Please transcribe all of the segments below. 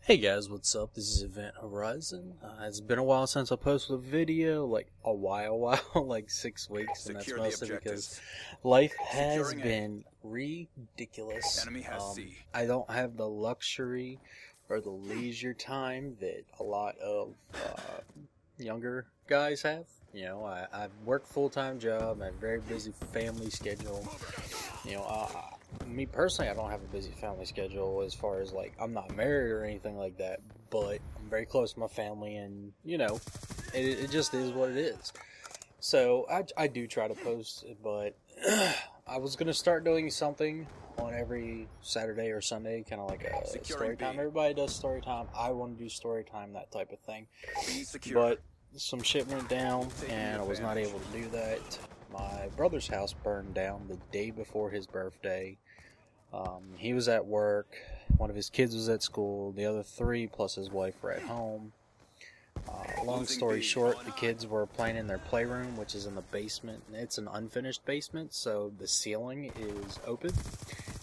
Hey guys, what's up? This is Event Horizon. It's been a while since I posted a video, like a while, like 6 weeks, and that's mostly because life has been ridiculous. Enemy has C. I don't have the luxury or the leisure time that a lot of younger guys have. You know, I work full-time job, I have a very busy family schedule. You know, me personally, I don't have a busy family schedule as far as, like, I'm not married or anything like that, but I'm very close to my family, and, you know, it just is what it is. So, I do try to post, but I was going to start doing something on every Saturday or Sunday, kind of like a story time. Everybody does story time. I want to do story time, that type of thing. But some shit went down, and I was not able to do that. My brother's house burned down the day before his birthday. He was at work, one of his kids was at school, the other 3 plus his wife were at home. Long story short, the kids were playing in their playroom, which is in the basement. It's an unfinished basement, so the ceiling is open,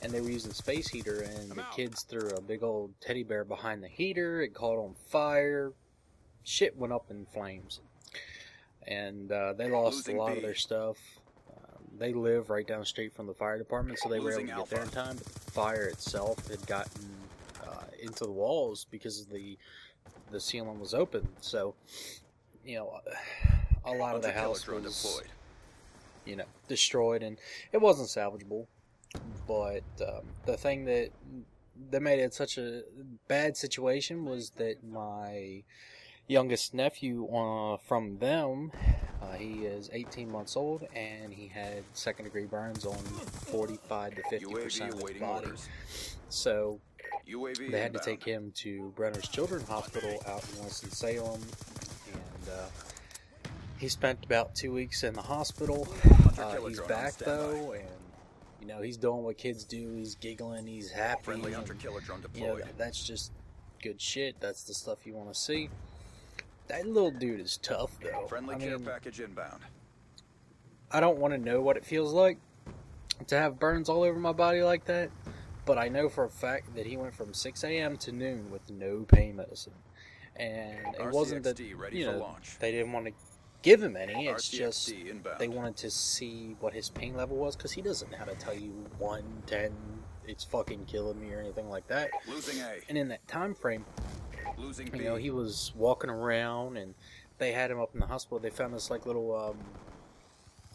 and they were using a space heater, and the kids threw a big old teddy bear behind the heater. It caught on fire. Shit went up in flames, and they lost a lot of their stuff. They live right down the street from the fire department, so they were able to get there in time, but the fire itself had gotten into the walls because the ceiling was open. So, you know, a lot of the house was, you know, destroyed, and it wasn't salvageable. But the thing that made it such a bad situation was that my youngest nephew from them, he is 18 months old, and he had second-degree burns on 45 to 50% of his body. So they had to take him to Brenner's Children's Hospital out in Winston-Salem, and he spent about 2 weeks in the hospital. He's back, though, and, you know, he's doing what kids do. He's giggling, he's happy, and, you know, that's just good shit. That's the stuff you want to see. That little dude is tough, though. Friendly care package inbound. I don't want to know what it feels like to have burns all over my body like that, but I know for a fact that he went from 6 a.m. to noon with no pain medicine. And it wasn't that, you know, they didn't want to give him any. It's just they wanted to see what his pain level was, because he doesn't know how to tell you 1, 10, it's fucking killing me or anything like that. And in that time frame, you know, he was walking around, and they had him up in the hospital. They found this, like, little,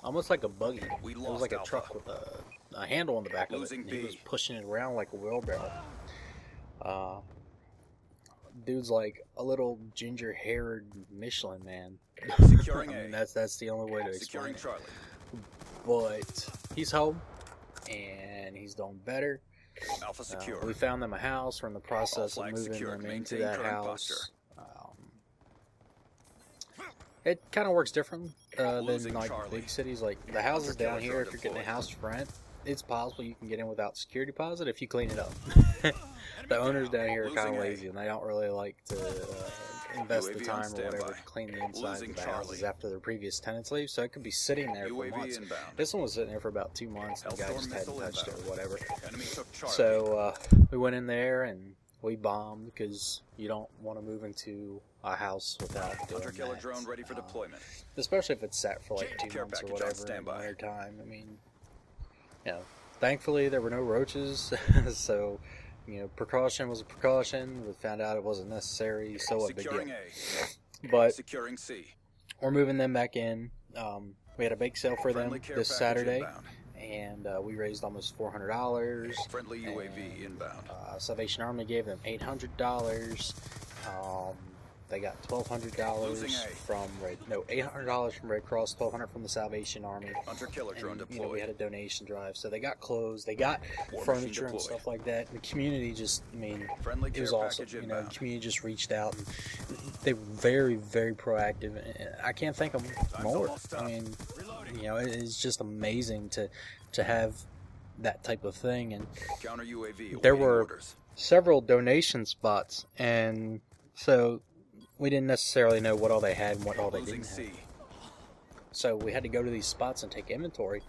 almost like a buggy. It was like a truck with a handle on the back of it, and he was pushing it around like a wheelbarrow. Dude's like a little ginger-haired Michelin man. I mean, that's the only way to explain it. But he's home, and he's doing better. We found them a house. We're in the process of moving them into that house. It kind of works different than, like, big cities. Like, the houses down here, if you're getting a house to rent, it's possible you can get in without security deposit if you clean it up. The owners down here are kind of lazy, and they don't really like to invest the time or whatever to clean the inside of the houses after their previous tenants leave, so it could be sitting there for months. This one was sitting there for about 2 months, and the guy just hadn't touched it or whatever. So we went in there, and we bombed, because you don't want to move into a house without doing that. Especially if it's sat for like 2 months or whatever in the winter time. I mean, you know, thankfully there were no roaches, so, you know, precaution was a precaution. We found out it wasn't necessary, so what, big deal. But we're moving them back in. We had a bake sale for them this Saturday, and we raised almost $400. Friendly UAV inbound. Salvation Army gave them $800. They got $1,200 from $800 from Red Cross, $1,200 from the Salvation Army. Hunter-killer drone deployed. You know, we had a donation drive, so they got clothes, they got furniture and stuff like that. And the community just, I mean, it was awesome. You know, the community just reached out, and they were very, very proactive. And I can't thank them more. I mean, you know, it's just amazing to have that type of thing. And there were several donation spots, and so we didn't necessarily know what all they had and what all they didn't have. So we had to go to these spots and take inventory.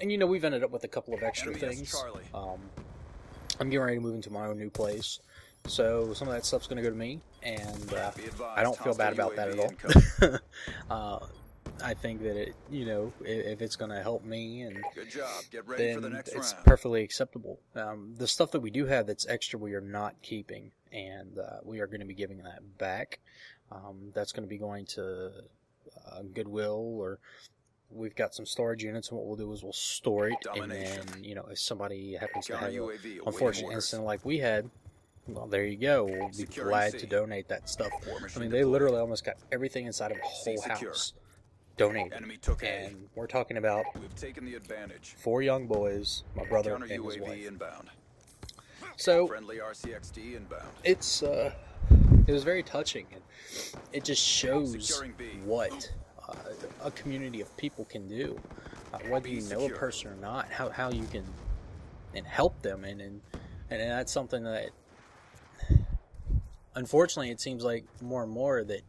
And, you know, we've ended up with a couple of extra things. I'm getting ready to move into my own new place. So some of that stuff's going to go to me, and Be advised, I don't feel bad hostile about that UAV at all. I think that it, if it's going to help me, and Good job. Get ready for the then next it's round. perfectly acceptable. The stuff that we do have that's extra, we are not keeping, and we are going to be giving that back. That's going to be going to Goodwill, or we've got some storage units, and what we'll do is we'll store it, Domination. and then, if somebody happens to Counter have an UAV awaiting unfortunate orders. incident like we had, well, there you go. We'll be Securing glad C. to donate that stuff. War I machine mean, they deployed. literally almost got everything inside of a C whole secure. house donated. Enemy took A. And we're talking about We've taken the advantage. 4 young boys, my brother Counter and his UAV wife. inbound. So Friendly RCXD inbound. it's it was very touching, and it just shows Securing B. what a community of people can do, whether B you know a secure. person or not, how you can and help them, and that's something that unfortunately it seems like more and more that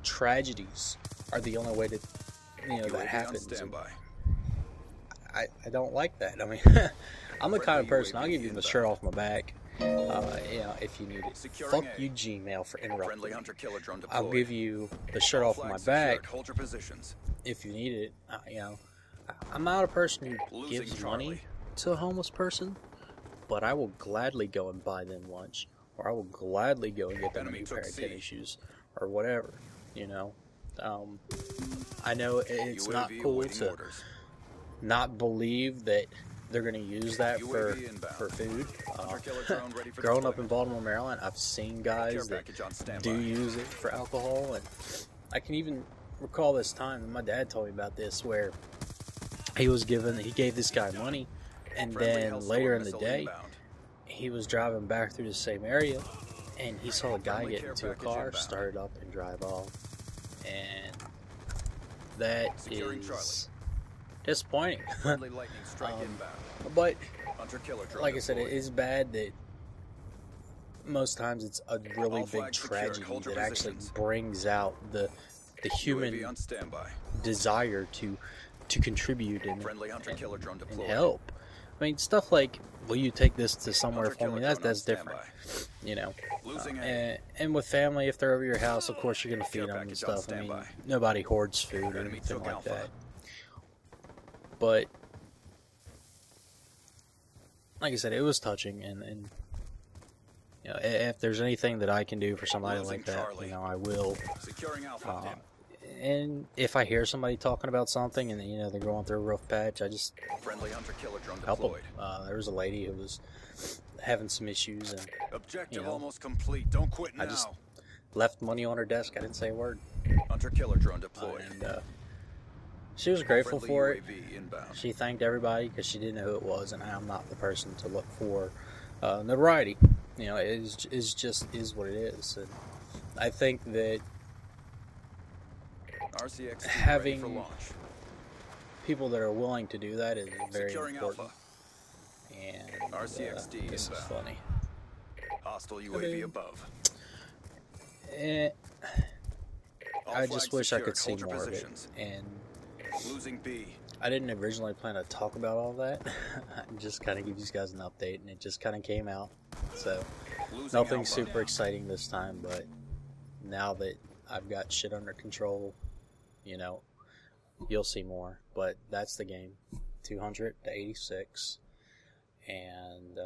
tragedies are the only way that that UAV on happens. And standby. I don't like that. I mean, I'm the kind of Friendly person, I'll UAV give you the inbound. shirt off my back, if you need it. Securing Fuck A. you, Gmail, for Friendly interrupting me. hunter killer drone deployed. I'll give you the shirt All off my flags back secured. Hold your positions. if you need it. I'm not a person who Losing gives Charlie. money to a homeless person, but I will gladly go and buy them lunch, or I will gladly go and get them a Enemy new took pair of C. tennis shoes, or whatever. I know it's not UAV cool awaiting to orders. not believe that they're going to use that UAV inbound. for food. Hunter killer drone ready for Growing up in deployment. Baltimore, Maryland, I've seen guys Care that package on standby. do use it for alcohol, and I can even recall this time, and my dad told me about this, where he gave this guy money, and Friendly then Hellstorm later in the missile day, inbound. he was driving back through the same area, and he saw a guy Friendly get care into a package car, inbound. start up, and drive off, and that Securing is Charlie. disappointing. Friendly lightning strike Um, inbound. But Hunter killer drone like I said, it deployed. is bad that most times it's a really All big flags secured. tragedy Hold your that actually positions. brings out the human UAV on standby. desire to contribute Friendly hunter killer drone and deployed. help. I mean, stuff like, will you take this to somewhere Hunter for me? killer That's drone on different, standby. Losing A. and with family, if they're over your house, of course you're gonna Care feed them and package on stuff. I mean, standby. nobody hoards food or Enemy anything took like Alpha. that. But like I said, it was touching, and if there's anything that I can do for somebody Losing like that, Charlie. I will. Securing Alpha. And if I hear somebody talking about something and they're going through a rough patch, I just Friendly hunter killer drone help them. deployed. There was a lady who was having some issues and Objective know, almost complete. Don't quit now. I just left money on her desk. I didn't say a word, Hunter killer drone deployed. and she was grateful Friendly for it. UAV inbound. She thanked everybody because she didn't know who it was, and I'm not the person to look for notoriety. It is what it is, and I think that RCXD having ready for launch. people that are willing to do that is very Securing important. Alpha. And RCXD this is inbound. funny. Hostile UAV mean, above. Eh, All I flags just wish I secured. could see Hold your more of it, positions. and Losing B. I didn't originally plan to talk about all that. I just kind of give you guys an update, and it just kind of came out. So Losing nothing Alpha. super exciting this time, but now that I've got shit under control, you'll see more. But that's the game. 200 to 86 and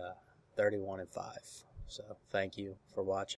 31-5. So thank you for watching.